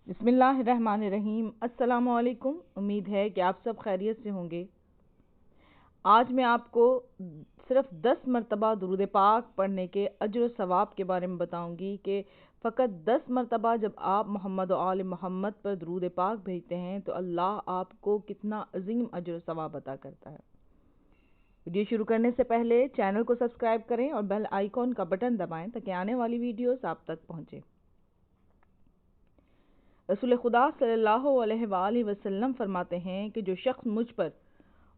بسم اللہ الرحمن الرحیم۔ السلام علیکم۔ امید ہے کہ آپ سب خیریت سے ہوں گے۔ آج میں آپ کو صرف 10 مرتبہ درود پاک پڑھنے کے اجر و ثواب کے بارے میں بتاؤں گی کہ فقط 10 مرتبہ جب آپ محمد و آل محمد پر درود پاک بھیجتے ہیں تو اللہ آپ کو کتنا عظیم اجر و ثواب عطا کرتا ہے۔ ویڈیو شروع کرنے سے پہلے چینل کو سبسکرائب کریں اور بیل آئیکن کا بٹن دبائیں تاکہ آنے والی ویڈیوز آپ تک پہنچے۔ رسول خدا صلی اللہ علیہ وآلہ وسلم فرماتے ہیں کہ جو شخص مجھ پر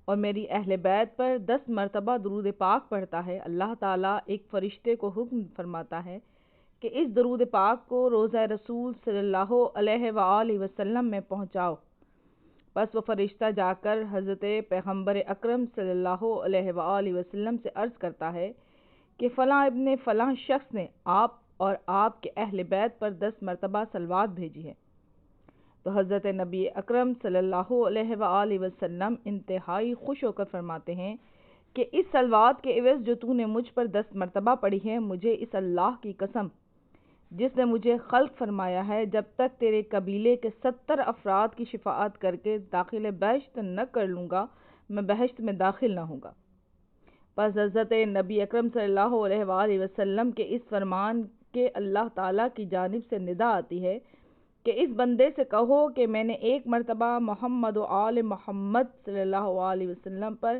اور میری اہل بیت پر 10 مرتبہ درود پاک پڑھتا ہے، اللہ تعالیٰ ایک فرشتے کو حکم فرماتا ہے کہ اس درود پاک کو روضہ رسول صلی اللہ علیہ وآلہ وسلم میں پہنچاؤ۔ پس وہ فرشتہ جا کر حضرت پیغمبر اکرم صلی اللہ علیہ وآلہ وسلم سے عرض کرتا ہے کہ فلاں ابن فلاں شخص نے آپ اور آپ کے اہل بیت پر 10 مرتبہ صلوات بھیجی ہے۔ تو حضرت نبی اکرم صلی اللہ علیہ وآلہ وسلم انتہائی خوش ہو کر فرماتے ہیں کہ اس صلوات کے عوض جو تو نے مجھ پر 10 مرتبہ پڑھی ہے، مجھے اس اللہ کی قسم جس نے مجھے خلق فرمایا ہے، جب تک تیرے قبیلے کے 70 افراد کی شفاعت کر کے داخل بہشت نہ کر لوں گا، میں بہشت میں داخل نہ ہوں گا۔ پس حضرت نبی اکرم صلی اللہ علیہ وآلہ وسلم کے اس فرمان کے اللہ تعالیٰ کی جانب سے ندا آتی ہے کہ اس بندے سے کہو کہ میں نے 1 مرتبہ محمد و آل محمد صلی اللہ علیہ وسلم پر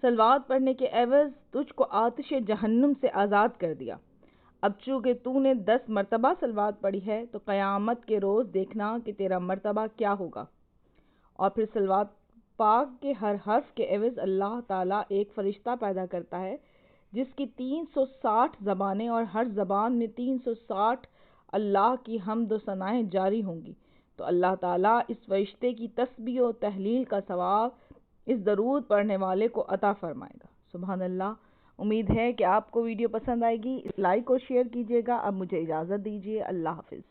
صلوات پڑھنے کے عوض تجھ کو آتش جہنم سے آزاد کر دیا۔ اب چونکہ تو نے 10 مرتبہ صلوات پڑھی ہے تو قیامت کے روز دیکھنا کہ تیرا مرتبہ کیا ہوگا۔ اور پھر صلوات پاک کے ہر حرف کے عوض اللہ تعالیٰ ایک فرشتہ پیدا کرتا ہے جس کی 360 زبانیں اور ہر زبان میں 360 اللہ کی حمد و ثنائیں جاری ہوں گی، تو اللہ تعالیٰ اس فرشتے کی تسبیح و تحلیل کا ثواب اس درود پڑھنے والے کو عطا فرمائے گا۔ سبحان اللہ۔ امید ہے کہ آپ کو ویڈیو پسند آئے گی۔ لائک اور شیئر کیجیے گا۔ اب مجھے اجازت دیجیے۔ اللہ حافظ۔